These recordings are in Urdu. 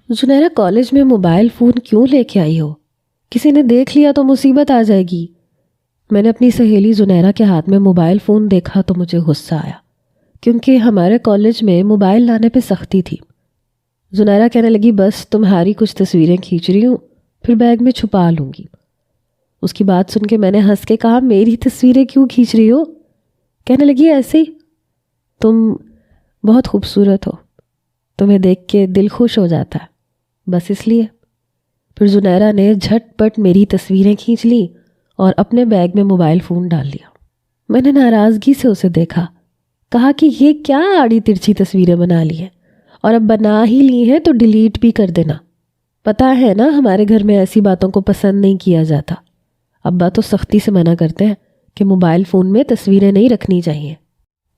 زنیرہ کالج میں موبائل فون کیوں لے کے آئی ہو؟ کسی نے دیکھ لیا تو مصیبت آ جائے گی۔ میں نے اپنی سہیلی زنیرہ کے ہاتھ میں موبائل فون دیکھا تو مجھے غصہ آیا، کیونکہ ہمارے کالج میں موبائل لانے پہ سختی تھی۔ زنیرہ کہنے لگی بس تمہاری کچھ تصویریں کھینچ رہی ہوں، پھر بیگ میں چھپا لوں گی۔ اس کی بات سن کے میں نے ہنس کے کہا میری تصویریں کیوں کھینچ رہی ہو؟ کہنے لگی ایسے ہی، تم بہت خوبصورت ہو، تمہیں دیکھ کے دل خوش ہو جاتا ہے، بس اس لیے۔ پھر زنیرہ نے جھٹ پٹ میری تصویریں کھینچ لی اور اپنے بیگ میں موبائل فون ڈال لیا۔ میں نے ناراضگی سے اسے دیکھا، کہا کہ یہ کیا آڑی ترچھی تصویریں بنا لی ہیں، اور اب بنا ہی لی ہیں تو ڈیلیٹ بھی کر دینا۔ پتہ ہے نا ہمارے گھر میں ایسی باتوں کو پسند نہیں کیا جاتا، ابا تو سختی سے منع کرتے ہیں کہ موبائل فون میں تصویریں نہیں رکھنی چاہیے۔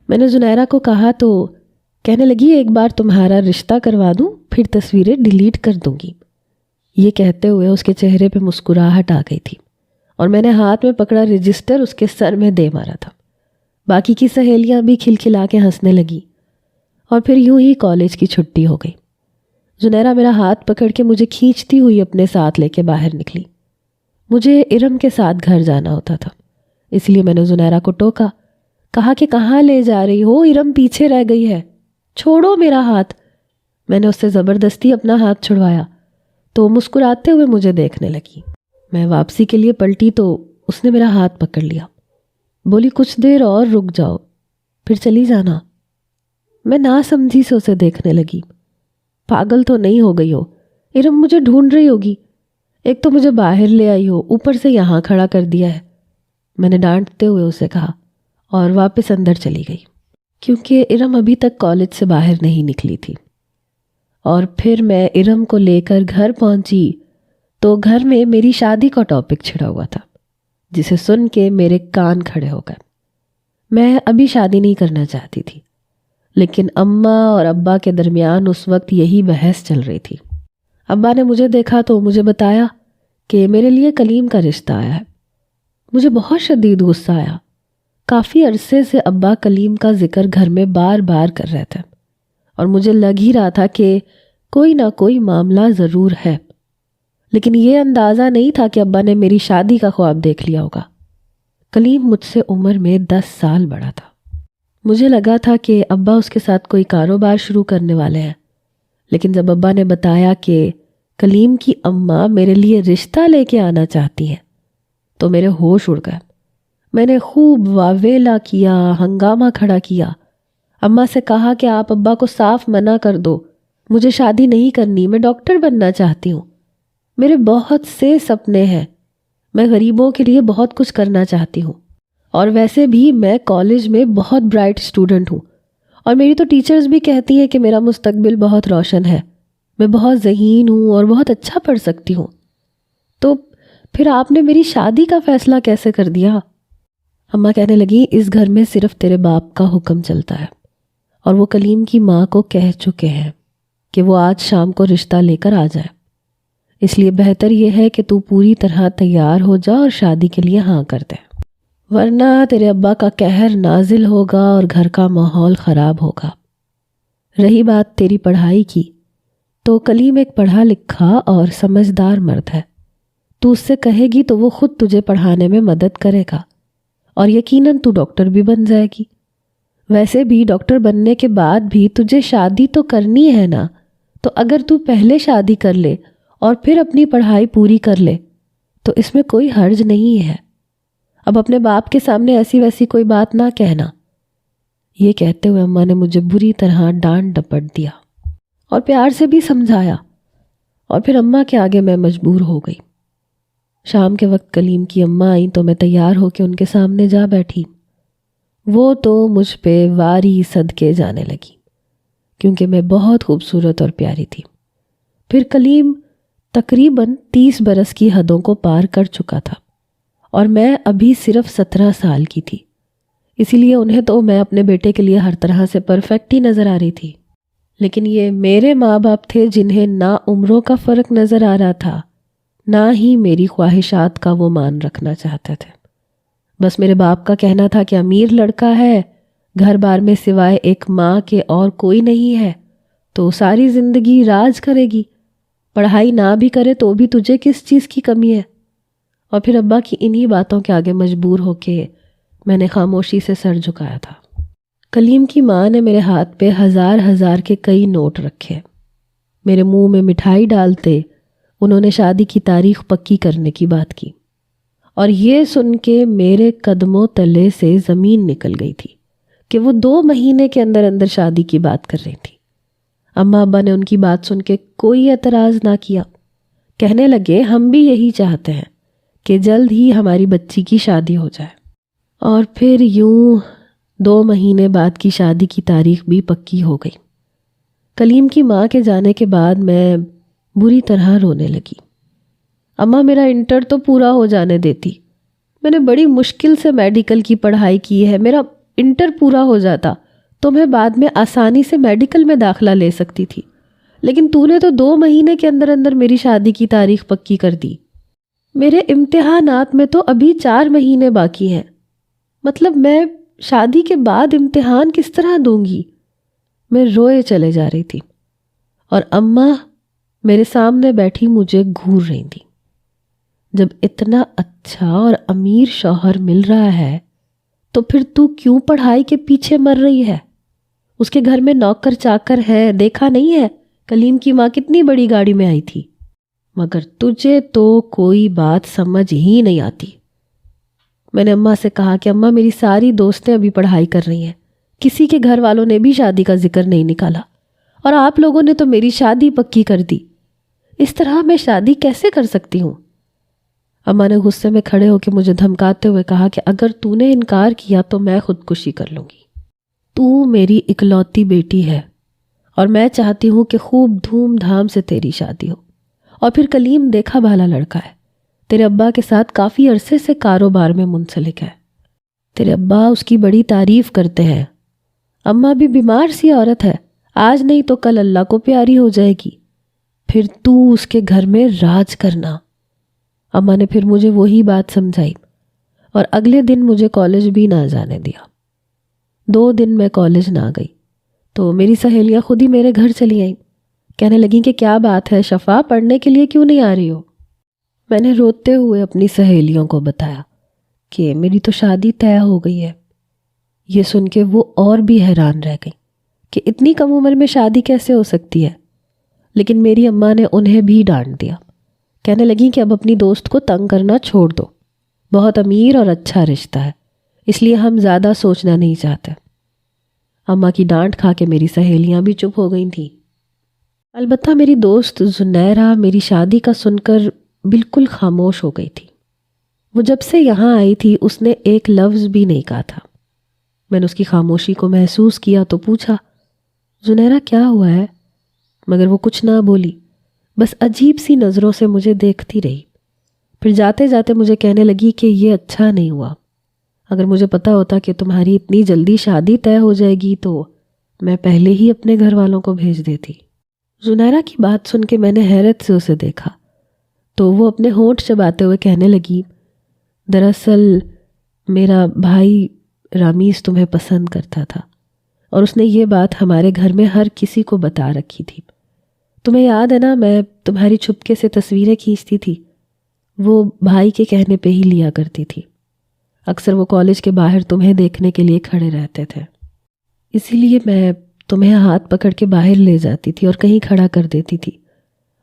میں نے زنیرہ کو کہا تو کہنے لگی ایک بار تمہارا رشتہ کروا دوں پھر تصویریں ڈیلیٹ کر دوں گی۔ یہ کہتے ہوئے اس کے چہرے پہ مسکراہٹ آ گئی تھی اور میں نے ہاتھ میں پکڑا رجسٹر اس کے سر میں دے مارا تھا۔ باقی کی سہیلیاں بھی کھلکھلا کے ہنسنے لگی اور پھر یوں ہی کالج کی چھٹی ہو گئی۔ زنیرہ میرا ہاتھ پکڑ کے مجھے کھینچتی ہوئی اپنے ساتھ لے کے باہر نکلی۔ مجھے ارم کے ساتھ گھر جانا ہوتا تھا، اس لیے میں نے زنیرہ کو ٹوکا، کہا کہ کہاں لے جا رہی ہو، ارم پیچھے رہ گئی ہے، چھوڑو میرا ہاتھ۔ میں نے اس سے زبردستی اپنا ہاتھ چھڑوایا تو مسکراتے ہوئے مجھے دیکھنے لگی۔ میں واپسی کے لیے پلٹی تو اس نے میرا ہاتھ پکڑ لیا، بولی کچھ دیر اور رک جاؤ پھر چلی جانا۔ میں ناسمجھی سے اسے دیکھنے لگی، پاگل تو نہیں ہو گئی ہو؟ ارم مجھے ڈھونڈ رہی ہوگی، ایک تو مجھے باہر لے آئی ہو، اوپر سے یہاں کھڑا کر دیا ہے۔ میں نے ڈانٹتے ہوئے اسے کہا اور واپس اندر چلی گئی، کیونکہ ارم ابھی تک کالج سے باہر نہیں نکلی تھی۔ اور پھر میں ارم کو لے کر گھر پہنچی تو گھر میں میری شادی کا ٹاپک چھڑا ہوا تھا، جسے سن کے میرے کان کھڑے ہو گئے۔ میں ابھی شادی نہیں کرنا چاہتی تھی، لیکن اماں اور ابا کے درمیان اس وقت یہی بحث چل رہی تھی۔ ابا نے مجھے دیکھا تو مجھے بتایا کہ میرے لیے کلیم کا رشتہ آیا ہے۔ مجھے بہت شدید غصہ آیا، کافی عرصے سے ابا کلیم کا ذکر گھر میں بار بار کر رہے تھے اور مجھے لگ ہی رہا تھا کہ کوئی نہ کوئی معاملہ ضرور ہے، لیکن یہ اندازہ نہیں تھا کہ ابا نے میری شادی کا خواب دیکھ لیا ہوگا۔ کلیم مجھ سے عمر میں 10 سال بڑا تھا۔ مجھے لگا تھا کہ ابا اس کے ساتھ کوئی کاروبار شروع کرنے والے ہیں، لیکن جب ابا نے بتایا کہ کلیم کی اماں میرے لیے رشتہ لے کے آنا چاہتی ہیں تو میرے ہوش اڑ گئے۔ میں نے خوب واویلا کیا، ہنگامہ کھڑا کیا، اماں سے کہا کہ آپ ابا کو صاف منع کر دو، مجھے شادی نہیں کرنی، میں ڈاکٹر بننا چاہتی ہوں، میرے بہت سے سپنے ہیں، میں غریبوں کے لیے بہت کچھ کرنا چاہتی ہوں، اور ویسے بھی میں کالج میں بہت برائٹ اسٹوڈنٹ ہوں، اور میری تو ٹیچرز بھی کہتی ہیں کہ میرا مستقبل بہت روشن ہے، میں بہت ذہین ہوں اور بہت اچھا پڑھ سکتی ہوں، تو پھر آپ نے میری شادی کا فیصلہ کیسے کر دیا؟ اماں کہنے لگی اس گھر میں صرف تیرے باپ کا حکم چلتا ہے، اور وہ کلیم کی ماں کو کہہ چکے ہیں کہ وہ آج شام کو رشتہ لے کر آ جائے، اس لیے بہتر یہ ہے کہ تو پوری طرح تیار ہو جا اور شادی کے لیے ہاں کر دے، ورنہ تیرے ابا کا قہر نازل ہوگا اور گھر کا ماحول خراب ہوگا۔ رہی بات تیری پڑھائی کی، تو کلیم ایک پڑھا لکھا اور سمجھدار مرد ہے، تو اس سے کہے گی تو وہ خود تجھے پڑھانے میں مدد کرے گا، اور یقیناً تو ڈاکٹر بھی بن جائے گی۔ ویسے بھی ڈاکٹر بننے کے بعد بھی تجھے شادی تو کرنی ہے نا، تو اگر تو پہلے شادی کر لے اور پھر اپنی پڑھائی پوری کر لے تو اس میں کوئی حرج نہیں ہے، اب اپنے باپ کے سامنے ایسی ویسی کوئی بات نہ کہنا۔ یہ کہتے ہوئے اماں نے مجھے بری طرح ڈانٹ ڈپٹ دیا اور پیار سے بھی سمجھایا، اور پھر اماں کے آگے میں مجبور ہو گئی۔ شام کے وقت کلیم کی اماں آئیں تو میں تیار ہو کے ان کے سامنے جا بیٹھی۔ وہ تو مجھ پہ واری صدقے جانے لگی، کیونکہ میں بہت خوبصورت اور پیاری تھی۔ پھر کلیم تقریباً 30 برس کی حدوں کو پار کر چکا تھا اور میں ابھی صرف 17 سال کی تھی، اسی لیے انہیں تو میں اپنے بیٹے کے لیے ہر طرح سے پرفیکٹ ہی نظر آ رہی تھی، لیکن یہ میرے ماں باپ تھے جنہیں نہ عمروں کا فرق نظر آ رہا تھا، نہ ہی میری خواہشات کا وہ مان رکھنا چاہتے تھے۔ بس میرے باپ کا کہنا تھا کہ امیر لڑکا ہے، گھر بار میں سوائے ایک ماں کے اور کوئی نہیں ہے، تو ساری زندگی راج کرے گی، پڑھائی نہ بھی کرے تو بھی تجھے کس چیز کی کمی ہے؟ اور پھر ابا کی انہی باتوں کے آگے مجبور ہو کے میں نے خاموشی سے سر جھکایا تھا۔ کلیم کی ماں نے میرے ہاتھ پہ ہزار ہزار کے کئی نوٹ رکھے، میرے منہ میں مٹھائی ڈالتے انہوں نے شادی کی تاریخ پکی کرنے کی بات کی، اور یہ سن کے میرے قدموں تلے سے زمین نکل گئی تھی کہ وہ 2 مہینے کے اندر اندر شادی کی بات کر رہی تھی۔ اماں ابا نے ان کی بات سن کے کوئی اعتراض نہ کیا، کہنے لگے ہم بھی یہی چاہتے ہیں کہ جلد ہی ہماری بچی کی شادی ہو جائے۔ اور پھر یوں 2 مہینے بعد کی شادی کی تاریخ بھی پکی ہو گئی۔ کلیم کی ماں کے جانے کے بعد میں بری طرح رونے لگی۔ اماں میرا انٹر تو پورا ہو جانے دیتی، میں نے بڑی مشکل سے میڈیکل کی پڑھائی کی ہے، میرا انٹر پورا ہو جاتا تو میں بعد میں آسانی سے میڈیکل میں داخلہ لے سکتی تھی، لیکن تو نے تو 2 مہینے کے اندر اندر میری شادی کی تاریخ پکی کر دی۔ میرے امتحانات میں تو ابھی 4 مہینے باقی ہیں، مطلب میں شادی کے بعد امتحان کس طرح دوں گی؟ میں روئے چلے جا رہی تھی، اور اماں میرے سامنے بیٹھی مجھے گھور رہی تھی۔ جب اتنا اچھا اور امیر شوہر مل رہا ہے تو پھر تو کیوں پڑھائی کے پیچھے مر رہی ہے؟ اس کے گھر میں نوکر چاکر ہے، دیکھا نہیں ہے کلیم کی ماں کتنی بڑی گاڑی میں آئی تھی، مگر تجھے تو کوئی بات سمجھ ہی نہیں آتی۔ میں نے اماں سے کہا کہ اماں میری ساری دوستیں ابھی پڑھائی کر رہی ہیں، کسی کے گھر والوں نے بھی شادی کا ذکر نہیں نکالا، اور آپ لوگوں نے تو میری شادی پکی کر دی، اس طرح میں شادی کیسے کر سکتی ہوں؟ اماں نے غصے میں کھڑے ہو کے مجھے دھمکاتے ہوئے کہا کہ اگر تو نے انکار کیا تو میں خودکشی کر لوں گی۔ تو میری اکلوتی بیٹی ہے اور میں چاہتی ہوں کہ خوب دھوم دھام سے تیری شادی ہو، اور پھر کلیم دیکھا بھالا لڑکا ہے، تیرے ابا کے ساتھ کافی عرصے سے کاروبار میں منسلک ہے، تیرے ابا اس کی بڑی تعریف کرتے ہیں، اماں بھی بیمار سی عورت ہے، آج نہیں تو کل اللہ کو پیاری ہو جائے گی، پھر تو اس کے گھر میں راج کرنا۔ اماں نے پھر مجھے وہی بات سمجھائی، اور اگلے دن مجھے کالج بھی نہ جانے دیا۔ 2 دن میں کالج نہ گئی تو میری سہیلیاں خود ہی میرے گھر چلی آئیں، کہنے لگیں کہ کیا بات ہے شفا، پڑھنے کے لیے کیوں نہیں آ رہی ہو؟ میں نے روتے ہوئے اپنی سہیلیوں کو بتایا کہ میری تو شادی طے ہو گئی ہے۔ یہ سن کے وہ اور بھی حیران رہ گئی کہ اتنی کم عمر میں شادی کیسے ہو سکتی ہے، لیکن میری اماں نے انہیں بھی ڈانٹ دیا، کہنے لگیں کہ اب اپنی دوست کو تنگ کرنا چھوڑ دو، بہت امیر اور اچھا رشتہ ہے، اس لیے ہم زیادہ سوچنا نہیں چاہتے۔ اماں کی ڈانٹ کھا کے میری سہیلیاں بھی چپ ہو گئی تھیں۔ البتہ میری دوست زنیرہ میری شادی کا سن کر بالکل خاموش ہو گئی تھی۔ وہ جب سے یہاں آئی تھی اس نے ایک لفظ بھی نہیں کہا تھا۔ میں نے اس کی خاموشی کو محسوس کیا تو پوچھا، زنیرہ کیا ہوا ہے؟ مگر وہ کچھ نہ بولی، بس عجیب سی نظروں سے مجھے دیکھتی رہی۔ پھر جاتے جاتے مجھے کہنے لگی کہ یہ اچھا نہیں ہوا، اگر مجھے پتا ہوتا کہ تمہاری اتنی جلدی شادی طے ہو جائے گی تو میں پہلے ہی اپنے گھر والوں کو بھیج دیتی۔ زنیرہ کی بات سن کے میں نے حیرت سے اسے دیکھا تو وہ اپنے ہونٹ چباتے ہوئے کہنے لگی، دراصل میرا بھائی رامیز تمہیں پسند کرتا تھا، اور اس نے یہ بات ہمارے گھر میں ہر کسی کو بتا رکھی تھی۔ تمہیں یاد ہے نا میں تمہاری چھپکے سے تصویریں کھینچتی تھی، وہ بھائی کے کہنے پہ ہی لیا کرتی تھی، اکثر وہ کالج کے باہر تمہیں دیکھنے کے لیے کھڑے رہتے تھے، اسی لیے میں تمہیں ہاتھ پکڑ کے باہر لے جاتی تھی اور کہیں کھڑا کر دیتی تھی،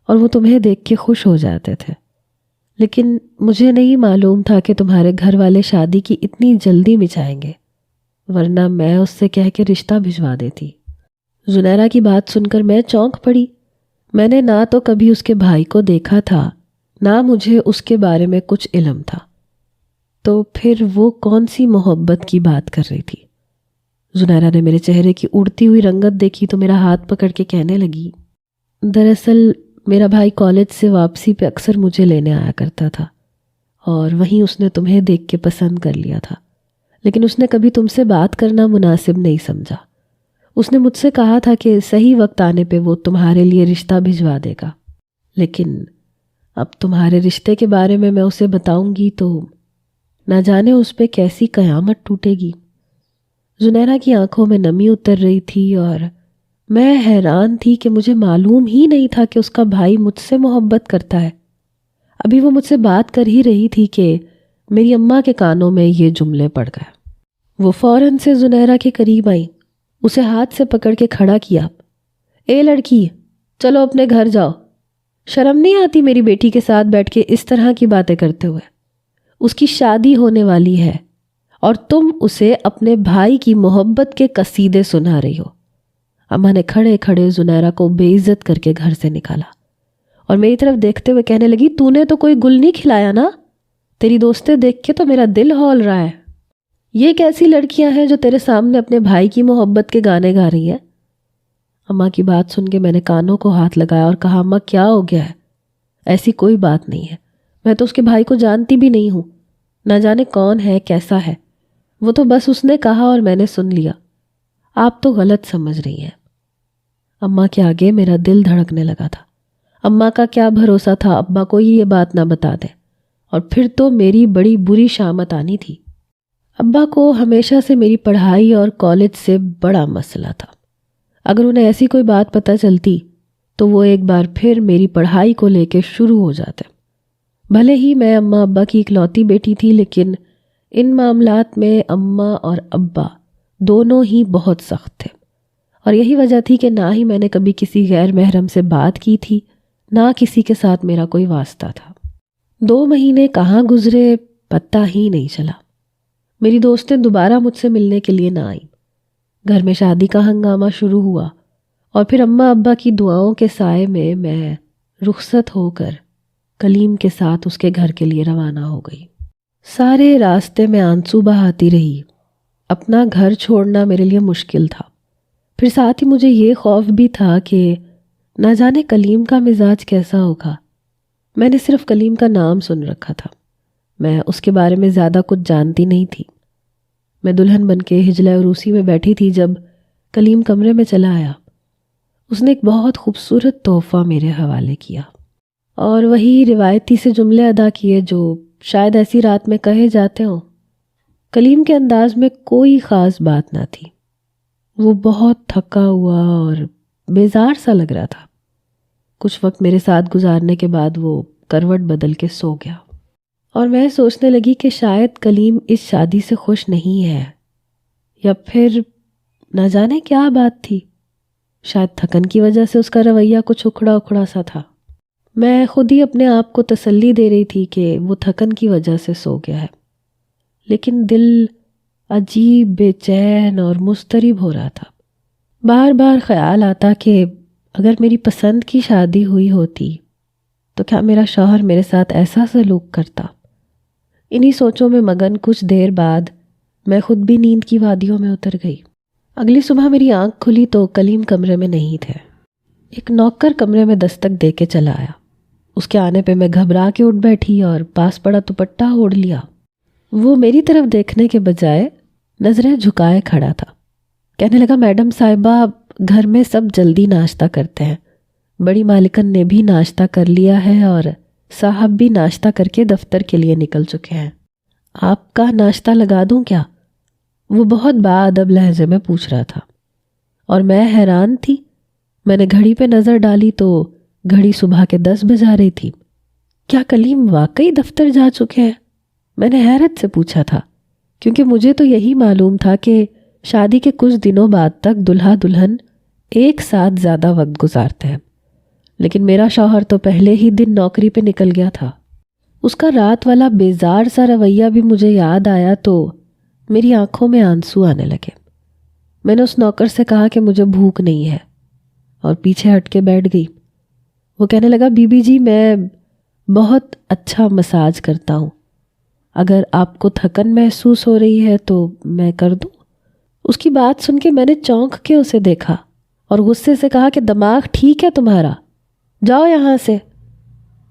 اور وہ تمہیں دیکھ کے خوش ہو جاتے تھے، لیکن مجھے نہیں معلوم تھا کہ تمہارے گھر والے شادی کی اتنی جلدی مچائیں گے، ورنہ میں اس سے کہہ کے رشتہ بھجوا دیتی۔ زنیرہ کی بات سن کر میں چونک پڑی، میں نے نہ تو کبھی اس کے بھائی کو دیکھا تھا، نہ مجھے اس کے بارے میں کچھ علم تھا، تو پھر وہ کون سی محبت کی بات کر رہی تھی؟ زنیرہ نے میرے چہرے کی اڑتی ہوئی رنگت دیکھی تو میرا ہاتھ پکڑ کے کہنے لگی، دراصل میرا بھائی کالج سے واپسی پہ اکثر مجھے لینے آیا کرتا تھا، اور وہیں اس نے تمہیں دیکھ کے پسند کر لیا تھا، لیکن اس نے کبھی تم سے بات کرنا مناسب نہیں سمجھا۔ اس نے مجھ سے کہا تھا کہ صحیح وقت آنے پہ وہ تمہارے لیے رشتہ بھجوا دے گا، لیکن اب تمہارے رشتے کے بارے میں اسے بتاؤں گی تو نہ جانے اس پہ کیسی قیامت ٹوٹے گی۔ زنیرہ کی آنکھوں میں نمی اتر رہی تھی اور میں حیران تھی کہ مجھے معلوم ہی نہیں تھا کہ اس کا بھائی مجھ سے محبت کرتا ہے۔ ابھی وہ مجھ سے بات کر ہی رہی تھی کہ میری اماں کے کانوں میں یہ جملے پڑ گئے۔ وہ فوراً سے زنیرہ کے قریب آئی، اسے ہاتھ سے پکڑ کے کھڑا کیا۔ اے لڑکی، چلو اپنے گھر جاؤ، شرم نہیں آتی میری بیٹی کے ساتھ بیٹھ کے اس طرح کی باتیں کرتے ہوئے؟ اس کی شادی ہونے والی ہے اور تم اسے اپنے بھائی کی محبت کے قصیدے سنا رہی ہو۔ اماں نے کھڑے کھڑے زنیرہ کو بے عزت کر کے گھر سے نکالا اور میری طرف دیکھتے ہوئے کہنے لگی، تو نے تو کوئی گل نہیں کھلایا نا؟ تیری دوستیں دیکھ کے تو میرا دل ہول رہا ہے۔ یہ کیسی لڑکیاں ہیں جو تیرے سامنے اپنے بھائی کی محبت کے گانے گا رہی ہیں؟ اماں کی بات سن کے میں نے کانوں کو ہاتھ لگایا اور کہا، اماں کیا ہو گیا ہے؟ ایسی کوئی بات نہیں ہے، میں تو اس کے بھائی کو جانتی بھی نہیں ہوں، نہ جانے کون ہے کیسا ہے، وہ تو بس اس نے کہا اور میں نے سن لیا، آپ تو غلط سمجھ رہی ہیں۔ اماں کے آگے میرا دل دھڑکنے لگا تھا۔ اماں کا کیا بھروسہ تھا ابا کو یہ بات نہ بتا دیں، اور پھر تو میری بڑی بری شامت آنی تھی۔ ابا کو ہمیشہ سے میری پڑھائی اور کالج سے بڑا مسئلہ تھا۔ اگر انہیں ایسی کوئی بات پتہ چلتی تو وہ ایک بار پھر میری پڑھائی کو لے کے شروع ہو جاتے۔ بھلے ہی میں اماں ابا کی اکلوتی بیٹی تھی، لیکن ان معاملات میں اماں اور ابا دونوں ہی بہت سخت تھے، اور یہی وجہ تھی کہ نہ ہی میں نے کبھی کسی غیر محرم سے بات کی تھی، نہ کسی کے ساتھ میرا کوئی واسطہ تھا۔ 2 مہینے کہاں گزرے پتہ ہی نہیں چلا۔ میری دوستیں دوبارہ مجھ سے ملنے کے لیے نہ آئیں۔ گھر میں شادی کا ہنگامہ شروع ہوا، اور پھر اماں ابا کی دعاؤں کے سائے میں رخصت ہو کر کلیم کے ساتھ اس کے گھر کے لیے روانہ ہو گئی۔ سارے راستے میں آنسو بہاتی رہی۔ اپنا گھر چھوڑنا میرے لیے مشکل تھا، پھر ساتھ ہی مجھے یہ خوف بھی تھا کہ نہ جانے کلیم کا مزاج کیسا ہوگا۔ میں نے صرف کلیم کا نام سن رکھا تھا، میں اس کے بارے میں زیادہ کچھ جانتی نہیں تھی۔ میں دلہن بن کے حجلہ عروسی میں بیٹھی تھی جب کلیم کمرے میں چلا آیا۔ اس نے ایک بہت خوبصورت تحفہ میرے حوالے کیا، اور وہی روایتی سے جملے ادا کیے جو شاید ایسی رات میں کہے جاتے ہوں۔ کلیم کے انداز میں کوئی خاص بات نہ تھی، وہ بہت تھکا ہوا اور بیزار سا لگ رہا تھا۔ کچھ وقت میرے ساتھ گزارنے کے بعد وہ کروٹ بدل کے سو گیا، اور میں سوچنے لگی کہ شاید کلیم اس شادی سے خوش نہیں ہے، یا پھر نہ جانے کیا بات تھی۔ شاید تھکن کی وجہ سے اس کا رویہ کچھ اکھڑا اکھڑا سا تھا۔ میں خود ہی اپنے آپ کو تسلی دے رہی تھی کہ وہ تھکن کی وجہ سے سو گیا ہے، لیکن دل عجیب بے چین اور مضطرب ہو رہا تھا۔ بار بار خیال آتا کہ اگر میری پسند کی شادی ہوئی ہوتی تو کیا میرا شوہر میرے ساتھ ایسا سلوک کرتا۔ انہی سوچوں میں مگن کچھ دیر بعد میں خود بھی نیند کی وادیوں میں اتر گئی۔ اگلی صبح میری آنکھ کھلی تو کلیم کمرے میں نہیں تھے۔ ایک نوکر کمرے میں دستک دے کے چلا آیا۔ اس کے آنے پہ میں گھبرا کے اٹھ بیٹھی اور پاس پڑا دوپٹہ اوڑھ لیا۔ وہ میری طرف دیکھنے کے بجائے نظریں جھکائے کھڑا تھا۔ کہنے لگا، میڈم صاحبہ، گھر میں سب جلدی ناشتہ کرتے ہیں، بڑی مالکن نے بھی ناشتہ کر لیا ہے اور صاحب بھی ناشتہ کر کے دفتر کے لیے نکل چکے ہیں، آپ کا ناشتہ لگا دوں کیا؟ وہ بہت باادب لہجے میں پوچھ رہا تھا، اور میں حیران تھی۔ میں نے گھڑی پہ نظر ڈالی تو گھڑی صبح کے 10 بجا رہی تھی۔ کیا کلیم واقعی دفتر جا چکے ہیں؟ میں نے حیرت سے پوچھا تھا، کیونکہ مجھے تو یہی معلوم تھا کہ شادی کے کچھ دنوں بعد تک دلہا دلہن ایک ساتھ زیادہ وقت گزارتے ہیں، لیکن میرا شوہر تو پہلے ہی دن نوکری پہ نکل گیا تھا۔ اس کا رات والا بیزار سا رویہ بھی مجھے یاد آیا تو میری آنکھوں میں آنسو آنے لگے۔ میں نے اس نوکر سے کہا کہ مجھے بھوک نہیں ہے، اور پیچھے ہٹ کے بیٹھ گئی۔ وہ کہنے لگا، بی بی جی، میں بہت اچھا مساج کرتا ہوں، اگر آپ کو تھکن محسوس ہو رہی ہے تو میں کر دوں۔ اس کی بات سن کے میں نے چونک کے اسے دیکھا اور غصے سے کہا کہ دماغ ٹھیک ہے تمہارا، جاؤ یہاں سے۔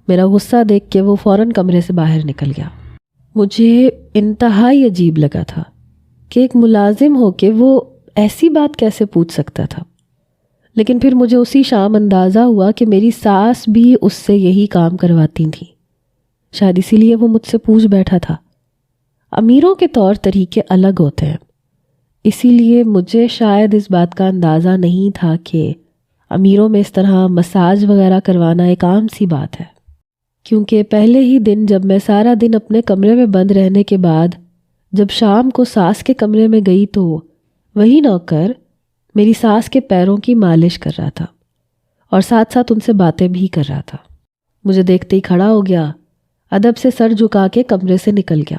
میرا غصہ دیکھ کے وہ فوراً کمرے سے باہر نکل گیا۔ مجھے انتہائی عجیب لگا تھا کہ ایک ملازم ہو کے وہ ایسی بات کیسے پوچھ سکتا تھا، لیکن پھر مجھے اسی شام اندازہ ہوا کہ میری ساس بھی اس سے یہی کام کرواتی تھیں، شاید اسی لیے وہ مجھ سے پوچھ بیٹھا تھا۔ امیروں کے طور طریقے الگ ہوتے ہیں، اسی لیے مجھے شاید اس بات کا اندازہ نہیں تھا کہ امیروں میں اس طرح مساج وغیرہ کروانا ایک عام سی بات ہے، کیونکہ پہلے ہی دن جب میں سارا دن اپنے کمرے میں بند رہنے کے بعد جب شام کو ساس کے کمرے میں گئی تو وہی نوکر میری ساس کے پیروں کی مالش کر رہا تھا اور ساتھ ساتھ ان سے باتیں بھی کر رہا تھا۔ مجھے دیکھتے ہی کھڑا ہو گیا، ادب سے سر جھکا کے کمرے سے نکل گیا۔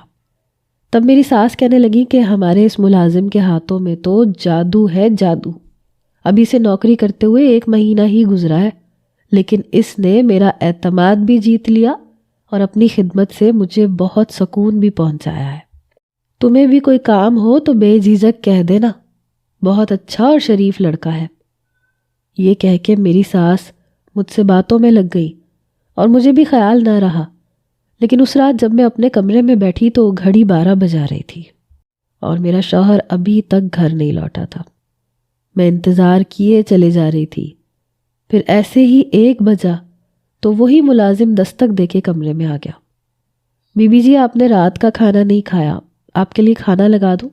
تب میری ساس کہنے لگی کہ ہمارے اس ملازم کے ہاتھوں میں تو جادو ہے، جادو۔ ابھی سے نوکری کرتے ہوئے 1 مہینہ ہی گزرا ہے، لیکن اس نے میرا اعتماد بھی جیت لیا اور اپنی خدمت سے مجھے بہت سکون بھی پہنچایا ہے۔ تمہیں بھی کوئی کام ہو تو بے جھجک کہہ دینا، بہت اچھا اور شریف لڑکا ہے۔ یہ کہہ کے میری ساس مجھ سے باتوں میں لگ گئی اور مجھے بھی خیال نہ رہا، لیکن اس رات جب میں اپنے کمرے میں بیٹھی تو گھڑی 12 بجا رہی تھی اور میرا شوہر ابھی تک گھر نہیں لوٹا تھا۔ میں انتظار کیے چلے جا رہی تھی، پھر ایسے ہی 1 بجا تو وہی ملازم دستک دے کے کمرے میں آ گیا۔ بی بی جی، آپ نے رات کا کھانا نہیں کھایا، آپ کے لیے کھانا لگا دوں؟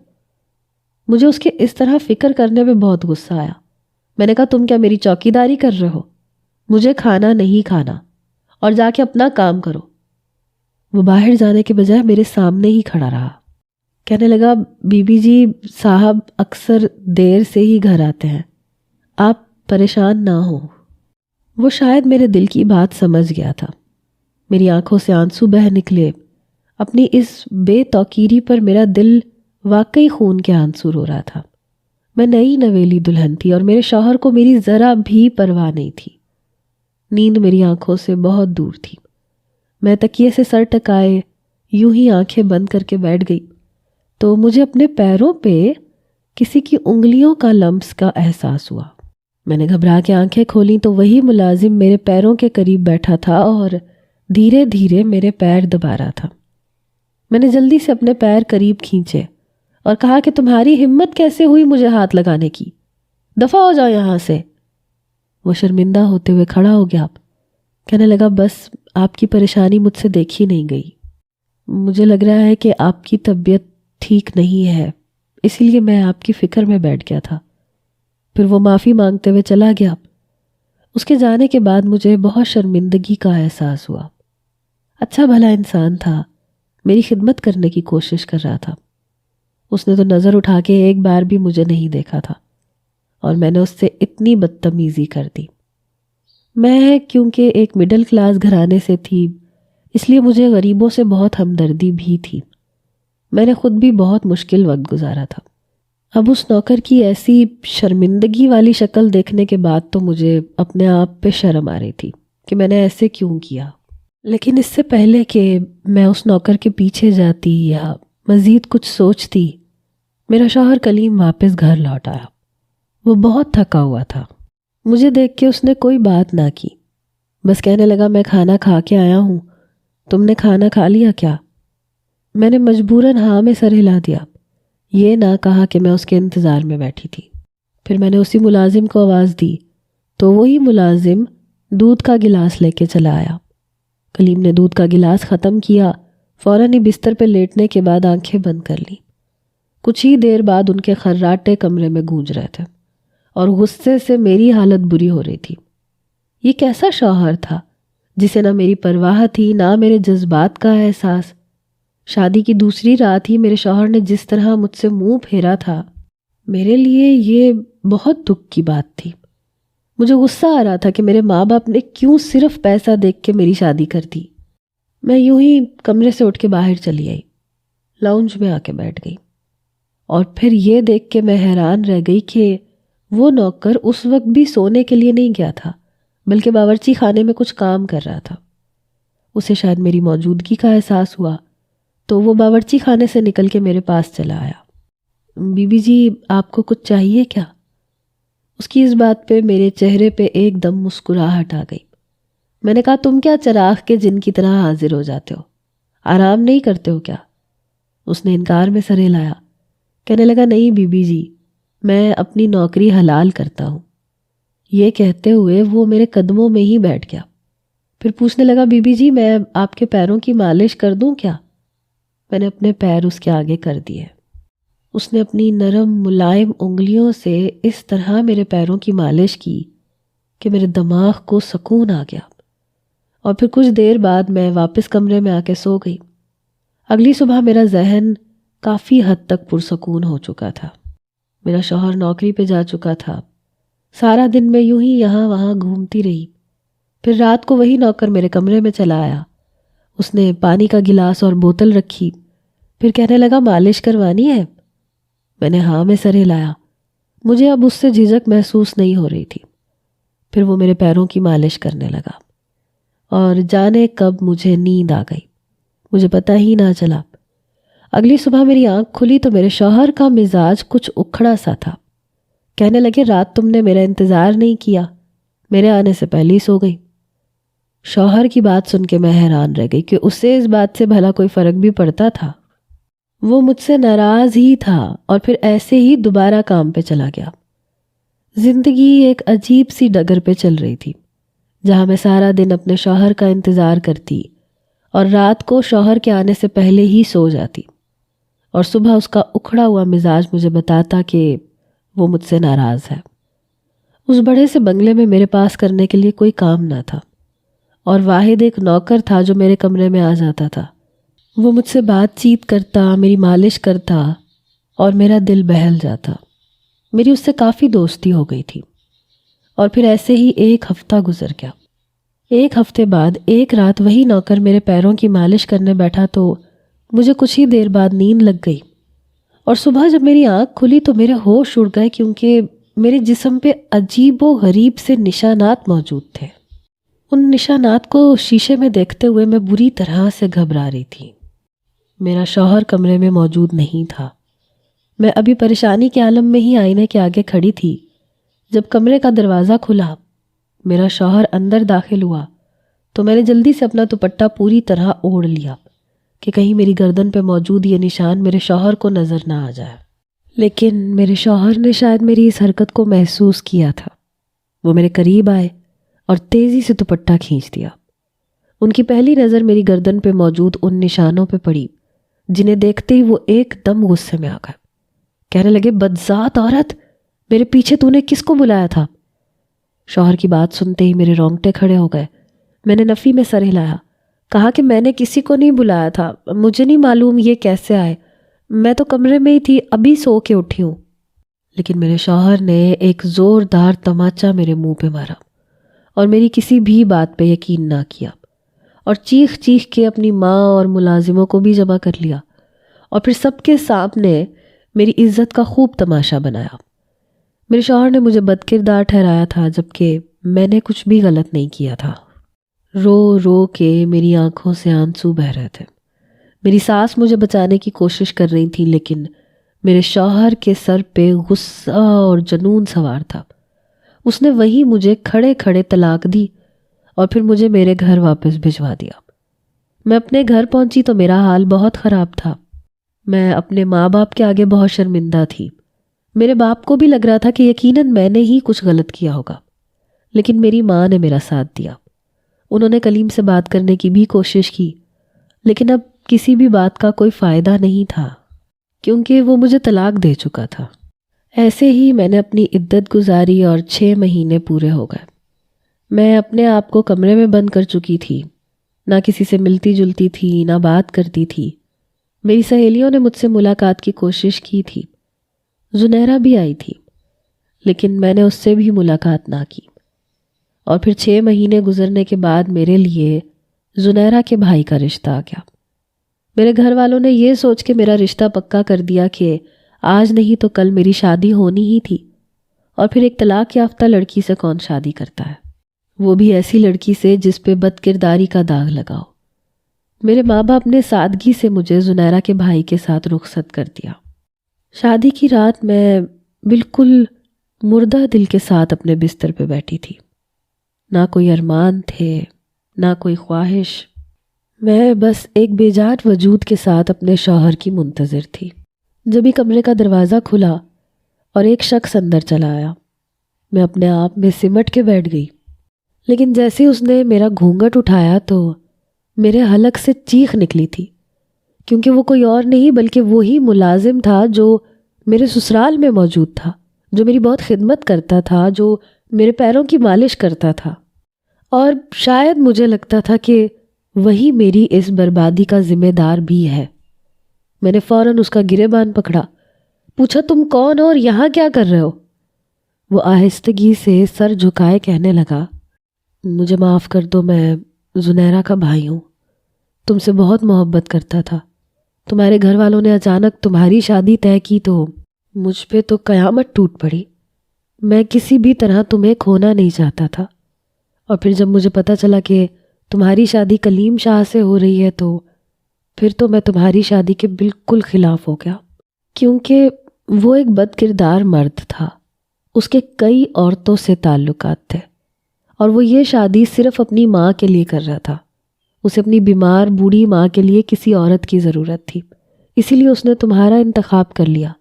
مجھے اس کے اس طرح فکر کرنے میں بہت غصہ آیا۔ میں نے کہا، تم کیا میری چوکیداری کر رہے ہو؟ مجھے کھانا نہیں کھانا اور جا کے اپنا کام کرو۔ وہ باہر جانے کے بجائے میرے سامنے ہی کھڑا رہا، کہنے لگا، بی بی جی، صاحب اکثر دیر سے ہی گھر آتے ہیں، آپ پریشان نہ ہوں۔ وہ شاید میرے دل کی بات سمجھ گیا تھا۔ میری آنکھوں سے آنسو بہہ نکلے۔ اپنی اس بے توقیری پر میرا دل واقعی خون کے آنسو رو رہا تھا۔ میں نئی نویلی دلہن تھی اور میرے شوہر کو میری ذرا بھی پرواہ نہیں تھی۔ نیند میری آنکھوں سے بہت دور تھی۔ میں تکیے سے سر ٹکائے یوں ہی آنکھیں بند کر کے بیٹھ گئی تو مجھے اپنے پیروں پہ کسی کی انگلیوں کا لمس کا احساس ہوا۔ میں نے گھبرا کے آنکھیں کھولیں تو وہی ملازم میرے پیروں کے قریب بیٹھا تھا اور دھیرے دھیرے میرے پیر دبا رہا تھا۔ میں نے جلدی سے اپنے پیر قریب کھینچے اور کہا کہ تمہاری ہمت کیسے ہوئی مجھے ہاتھ لگانے کی؟ دفع ہو جاؤ یہاں سے۔ وہ شرمندہ ہوتے ہوئے کھڑا ہو گیا، کہنے لگا، بس آپ کی پریشانی مجھ سے دیکھی نہیں گئی، مجھے لگ رہا ہے کہ آپ کی طبیعت ٹھیک نہیں ہے، اسی لیے میں آپ کی فکر میں بیٹھ گیا تھا۔ پھر وہ معافی مانگتے ہوئے چلا گیا۔ اس کے جانے کے بعد مجھے بہت شرمندگی کا احساس ہوا۔ اچھا بھلا انسان تھا، میری خدمت کرنے کی کوشش کر رہا تھا۔ اس نے تو نظر اٹھا کے ایک بار بھی مجھے نہیں دیکھا تھا اور میں نے اس سے اتنی بدتمیزی کر دی۔ میں کیونکہ ایک مڈل کلاس گھرانے سے تھی، اس لیے مجھے غریبوں سے بہت ہمدردی بھی تھی۔ میں نے خود بھی بہت مشکل وقت گزارا تھا۔ اب اس نوکر کی ایسی شرمندگی والی شکل دیکھنے کے بعد تو مجھے اپنے آپ پہ شرم آ رہی تھی کہ میں نے ایسے کیوں کیا۔ لیکن اس سے پہلے کہ میں اس نوکر کے پیچھے جاتی یا مزید کچھ سوچتی، میرا شوہر کلیم واپس گھر لوٹ آیا۔ وہ بہت تھکا ہوا تھا۔ مجھے دیکھ کے اس نے کوئی بات نہ کی، بس کہنے لگا، میں کھانا کھا کے آیا ہوں، تم نے کھانا کھا لیا کیا؟ میں نے مجبوراً ہاں میں سر ہلا دیا، یہ نہ کہا کہ میں اس کے انتظار میں بیٹھی تھی۔ پھر میں نے اسی ملازم کو آواز دی تو وہی ملازم دودھ کا گلاس لے کے چلا آیا۔ کلیم نے دودھ کا گلاس ختم کیا، فوراً ہی بستر پہ لیٹنے کے بعد آنکھیں بند کر لیں۔ کچھ ہی دیر بعد ان کے خراٹے کمرے میں گونج رہے تھے اور غصے سے میری حالت بری ہو رہی تھی۔ یہ کیسا شوہر تھا جسے نہ میری پرواہ تھی نہ میرے جذبات کا احساس۔ شادی کی دوسری رات ہی میرے شوہر نے جس طرح مجھ سے منہ پھیرا تھا، میرے لیے یہ بہت دکھ کی بات تھی۔ مجھے غصہ آ رہا تھا کہ میرے ماں باپ نے کیوں صرف پیسہ دیکھ کے میری شادی کر دی۔ میں یوں ہی کمرے سے اٹھ کے باہر چلی آئی، لاؤنج میں آ کے بیٹھ گئی اور پھر یہ دیکھ کے میں حیران رہ گئی کہ وہ نوکر اس وقت بھی سونے کے لیے نہیں گیا تھا، بلکہ باورچی خانے میں کچھ کام کر رہا تھا۔ اسے شاید میری موجودگی کا احساس ہوا تو وہ باورچی خانے سے نکل کے میرے پاس چلا آیا۔ بی بی جی، آپ کو کچھ چاہیے کیا؟ اس کی اس بات پہ میرے چہرے پہ ایک دم مسکراہٹ آ گئی۔ میں نے کہا، تم کیا چراغ کے جن کی طرح حاضر ہو جاتے ہو؟ آرام نہیں کرتے ہو کیا؟ اس نے انکار میں سر ہلایا، کہنے لگا، نہیں بی بی جی، میں اپنی نوکری حلال کرتا ہوں۔ یہ کہتے ہوئے وہ میرے قدموں میں ہی بیٹھ گیا۔ پھر پوچھنے لگا، بی بی جی، میں آپ کے پیروں کی مالش کر دوں کیا؟ میں نے اپنے پیر اس کے آگے کر دیے۔ اس نے اپنی نرم ملائم انگلیوں سے اس طرح میرے پیروں کی مالش کی کہ میرے دماغ کو سکون آ گیا، اور پھر کچھ دیر بعد میں واپس کمرے میں آ کے سو گئی۔ اگلی صبح میرا ذہن کافی حد تک پرسکون ہو چکا تھا۔ میرا شوہر نوکری پہ جا چکا تھا۔ سارا دن میں یوں ہی یہاں وہاں گھومتی رہی۔ پھر رات کو وہی نوکر میرے کمرے میں چلا آیا۔ اس نے پانی کا گلاس اور بوتل رکھی، پھر کہنے لگا مالش کروانی ہے؟ میں نے ہاں میں سر ہلایا۔ مجھے اب اس سے جھجک محسوس نہیں ہو رہی تھی۔ پھر وہ میرے پیروں کی مالش کرنے لگا، اور جانے کب مجھے نیند آ گئی، مجھے پتہ ہی نہ چلا۔ اگلی صبح میری آنکھ کھلی تو میرے شوہر کا مزاج کچھ اکھڑا سا تھا۔ کہنے لگے رات تم نے میرا انتظار نہیں کیا، میرے آنے سے پہلے ہی سو گئی۔ شوہر کی بات سن کے میں حیران رہ گئی کہ اس سے اس بات سے بھلا کوئی فرق بھی پڑتا تھا۔ وہ مجھ سے ناراض ہی تھا اور پھر ایسے ہی دوبارہ کام پہ چلا گیا۔ زندگی ایک عجیب سی ڈگر پہ چل رہی تھی، جہاں میں سارا دن اپنے شوہر کا انتظار کرتی اور رات کو شوہر کے آنے سے پہلے ہی سو جاتی، اور صبح اس کا اکھڑا ہوا مزاج مجھے بتاتا کہ وہ مجھ سے ناراض ہے۔ اس بڑے سے بنگلے میں میرے پاس کرنے کے لیے کوئی کام نہ تھا، اور واحد ایک نوکر تھا جو میرے کمرے میں آ جاتا تھا۔ وہ مجھ سے بات چیت کرتا، میری مالش کرتا، اور میرا دل بہل جاتا۔ میری اس سے کافی دوستی ہو گئی تھی، اور پھر ایسے ہی ایک ہفتہ گزر گیا۔ ایک ہفتے بعد ایک رات وہی نوکر میرے پیروں کی مالش کرنے بیٹھا تو مجھے کچھ ہی دیر بعد نیند لگ گئی، اور صبح جب میری آنکھ کھلی تو میرے ہوش اڑ گئے، کیونکہ میرے جسم پہ عجیب و غریب سے نشانات موجود تھے۔ ان نشانات کو شیشے میں دیکھتے ہوئے میں بری طرح سے گھبرا رہی تھی۔ میرا شوہر کمرے میں موجود نہیں تھا۔ میں ابھی پریشانی کے عالم میں ہی آئینے کے آگے کھڑی تھی جب کمرے کا دروازہ کھلا۔ میرا شوہر اندر داخل ہوا تو میں نے جلدی سے اپنا دوپٹہ پوری طرح اوڑھ لیا کہ کہیں میری گردن پہ موجود یہ نشان میرے شوہر کو نظر نہ آ جائے۔ لیکن میرے شوہر نے شاید میری اس حرکت کو محسوس کیا تھا۔ وہ میرے قریب آئے اور تیزی سے دوپٹہ کھینچ دیا۔ ان کی پہلی نظر میری گردن پہ موجود ان نشانوں پہ پڑی، جنہیں دیکھتے ہی وہ ایک دم غصے میں آ گئے۔ کہنے لگے بدذات عورت، میرے پیچھے تو نے کس کو بلایا تھا؟ شوہر کی بات سنتے ہی میرے رونگٹے کھڑے ہو گئے۔ میں نے نفی میں سر ہلایا، کہا کہ میں نے کسی کو نہیں بلایا تھا، مجھے نہیں معلوم یہ کیسے آئے، میں تو کمرے میں ہی تھی، ابھی سو کے اٹھی ہوں۔ لیکن میرے شوہر نے ایک زوردار تماچا میرے منہ پہ مارا اور میری کسی بھی بات پہ یقین نہ کیا، اور چیخ چیخ کے اپنی ماں اور ملازموں کو بھی جمع کر لیا، اور پھر سب کے سامنے میری عزت کا خوب تماشا بنایا۔ میرے شوہر نے مجھے بد کردار ٹھہرایا تھا، جبکہ میں نے کچھ بھی غلط نہیں کیا تھا۔ رو رو کے میری آنکھوں سے آنسو بہہ رہے تھے۔ میری ساس مجھے بچانے کی کوشش کر رہی تھی، لیکن میرے شوہر کے سر پہ غصہ اور جنون سوار تھا۔ اس نے وہی مجھے کھڑے کھڑے طلاق دی اور پھر مجھے میرے گھر واپس بھجوا دیا۔ میں اپنے گھر پہنچی تو میرا حال بہت خراب تھا۔ میں اپنے ماں باپ کے آگے بہت شرمندہ تھی۔ میرے باپ کو بھی لگ رہا تھا کہ یقیناً میں نے ہی کچھ غلط کیا ہوگا، لیکن میری ماں نے میرا ساتھ دیا۔ انہوں نے کلیم سے بات کرنے کی بھی کوشش کی، لیکن اب کسی بھی بات کا کوئی فائدہ نہیں تھا، کیونکہ وہ مجھے طلاق دے چکا تھا۔ ایسے ہی میں نے اپنی عدت گزاری اور 6 مہینے پورے ہو گئے۔ میں اپنے آپ کو کمرے میں بند کر چکی تھی، نہ کسی سے ملتی جلتی تھی، نہ بات کرتی تھی۔ میری سہیلیوں نے مجھ سے ملاقات کی کوشش کی تھی، زنیرہ بھی آئی تھی، لیکن میں نے اس سے بھی ملاقات نہ کی۔ اور پھر 6 مہینے گزرنے کے بعد میرے لیے زنیرہ کے بھائی کا رشتہ آ گیا۔ میرے گھر والوں نے یہ سوچ کے میرا رشتہ پکا کر دیا کہ آج نہیں تو کل میری شادی ہونی ہی تھی، اور پھر ایک طلاق یافتہ لڑکی سے کون شادی کرتا ہے، وہ بھی ایسی لڑکی سے جس پہ بد کرداری کا داغ لگا ہو۔ میرے ماں باپ نے سادگی سے مجھے زنیرہ کے بھائی کے ساتھ رخصت کر دیا۔ شادی کی رات میں بالکل مردہ دل کے ساتھ اپنے بستر پہ بیٹھی تھی۔ نہ کوئی ارمان تھے، نہ کوئی خواہش، میں بس ایک بے جان وجود کے ساتھ اپنے شوہر کی منتظر تھی۔ جبھی کمرے کا دروازہ کھلا اور ایک شخص اندر چلا آیا، میں اپنے آپ میں سمٹ کے بیٹھ گئی، لیکن جیسے اس نے میرا گھونگھٹ اٹھایا تو میرے حلق سے چیخ نکلی تھی، کیونکہ وہ کوئی اور نہیں بلکہ وہی ملازم تھا جو میرے سسرال میں موجود تھا، جو میری بہت خدمت کرتا تھا، جو میرے پیروں کی مالش کرتا تھا، اور شاید مجھے لگتا تھا کہ وہی میری اس بربادی کا ذمہ دار بھی ہے۔ میں نے فوراً اس کا گریبان پکڑا، پوچھا تم کون ہو اور یہاں کیا کر رہے ہو؟ وہ آہستگی سے سر جھکائے کہنے لگا، مجھے معاف کر دو، میں زنیرہ کا بھائی ہوں، تم سے بہت محبت کرتا تھا، تمہارے گھر والوں نے اچانک تمہاری شادی طے کی تو مجھ پہ تو قیامت ٹوٹ پڑی، میں کسی بھی طرح تمہیں کھونا نہیں چاہتا تھا، اور پھر جب مجھے پتہ چلا کہ تمہاری شادی کلیم شاہ سے ہو رہی ہے تو پھر تو میں تمہاری شادی کے بالکل خلاف ہو گیا، کیونکہ وہ ایک بد کردار مرد تھا، اس کے کئی عورتوں سے تعلقات تھے، اور وہ یہ شادی صرف اپنی ماں کے لیے کر رہا تھا، اسے اپنی بیمار بوڑھی ماں کے لیے کسی عورت کی ضرورت تھی، اسی لیے اس نے تمہارا انتخاب کر لیا۔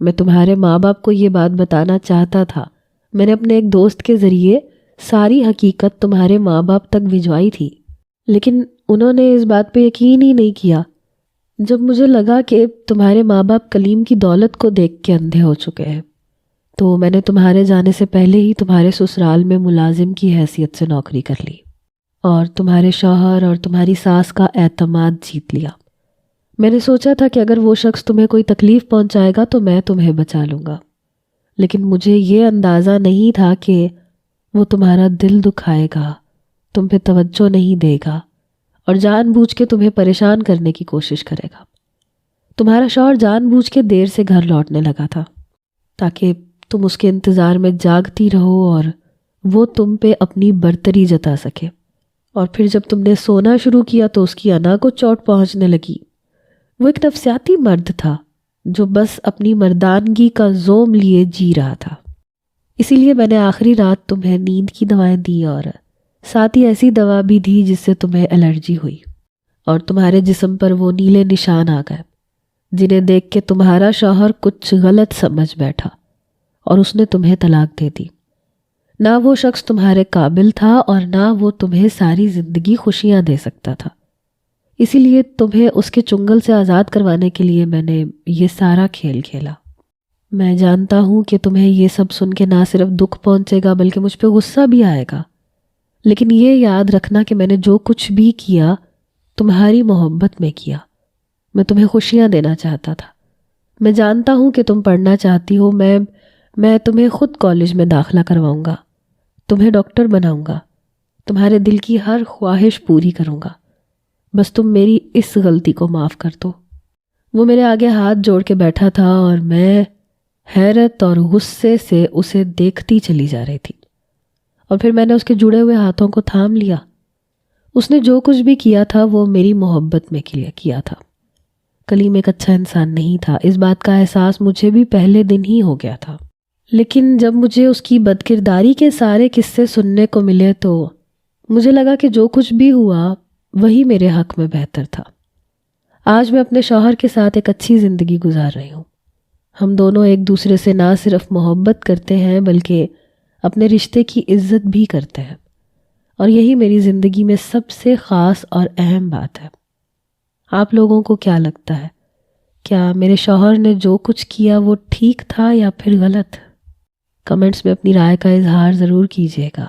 میں تمہارے ماں باپ کو یہ بات بتانا چاہتا تھا، میں نے اپنے ایک دوست کے ذریعے ساری حقیقت تمہارے ماں باپ تک بھجوائی تھی، لیکن انہوں نے اس بات پہ یقین ہی نہیں کیا۔ جب مجھے لگا کہ تمہارے ماں باپ کلیم کی دولت کو دیکھ کے اندھے ہو چکے ہیں تو میں نے تمہارے جانے سے پہلے ہی تمہارے سسرال میں ملازم کی حیثیت سے نوکری کر لی اور تمہارے شوہر اور تمہاری ساس کا اعتماد جیت لیا۔ میں نے سوچا تھا کہ اگر وہ شخص تمہیں کوئی تکلیف پہنچائے گا تو میں تمہیں بچا لوں گا، لیکن مجھے یہ اندازہ نہیں تھا کہ وہ تمہارا دل دکھائے گا، تم پہ توجہ نہیں دے گا اور جان بوجھ کے تمہیں پریشان کرنے کی کوشش کرے گا۔ تمہارا شوہر جان بوجھ کے دیر سے گھر لوٹنے لگا تھا تاکہ تم اس کے انتظار میں جاگتی رہو اور وہ تم پہ اپنی برتری جتا سکے، اور پھر جب تم نے سونا شروع کیا تو اس کی انا کو چوٹ پہنچنے لگی۔ وہ ایک نفسیاتی مرد تھا جو بس اپنی مردانگی کا زوم لیے جی رہا تھا، اسی لیے میں نے آخری رات تمہیں نیند کی دوائیں دی اور ساتھ ہی ایسی دوا بھی دی جس سے تمہیں الرجی ہوئی، اور تمہارے جسم پر وہ نیلے نشان آ گئے جنہیں دیکھ کے تمہارا شوہر کچھ غلط سمجھ بیٹھا اور اس نے تمہیں طلاق دے دی۔ نہ وہ شخص تمہارے قابل تھا اور نہ وہ تمہیں ساری زندگی خوشیاں دے سکتا تھا، اسی لیے تمہیں اس کے چنگل سے آزاد کروانے کے لیے میں نے یہ سارا کھیل کھیلا۔ میں جانتا ہوں کہ تمہیں یہ سب سن کے نہ صرف دکھ پہنچے گا بلکہ مجھ پہ غصہ بھی آئے گا، لیکن یہ یاد رکھنا کہ میں نے جو کچھ بھی کیا تمہاری محبت میں کیا، میں تمہیں خوشیاں دینا چاہتا تھا۔ میں جانتا ہوں کہ تم پڑھنا چاہتی ہو، میں تمہیں خود کالج میں داخلہ کرواؤں گا، تمہیں ڈاکٹر بناؤں گا، تمہارے دل کی ہر خواہش پوری کروں گا، بس تم میری اس غلطی کو معاف کر دو۔ وہ میرے آگے ہاتھ جوڑ کے بیٹھا تھا اور میں حیرت اور غصے سے اسے دیکھتی چلی جا رہی تھی، اور پھر میں نے اس کے جڑے ہوئے ہاتھوں کو تھام لیا۔ اس نے جو کچھ بھی کیا تھا وہ میری محبت میں کیا تھا۔ کلیم ایک اچھا انسان نہیں تھا، اس بات کا احساس مجھے بھی پہلے دن ہی ہو گیا تھا، لیکن جب مجھے اس کی بدکرداری کے سارے قصے سننے کو ملے تو مجھے لگا کہ جو کچھ بھی ہوا وہی میرے حق میں بہتر تھا۔ آج میں اپنے شوہر کے ساتھ ایک اچھی زندگی گزار رہی ہوں، ہم دونوں ایک دوسرے سے نہ صرف محبت کرتے ہیں بلکہ اپنے رشتے کی عزت بھی کرتے ہیں، اور یہی میری زندگی میں سب سے خاص اور اہم بات ہے۔ آپ لوگوں کو کیا لگتا ہے؟ کیا میرے شوہر نے جو کچھ کیا وہ ٹھیک تھا یا پھر غلط؟ کمنٹس میں اپنی رائے کا اظہار ضرور کیجیے گا۔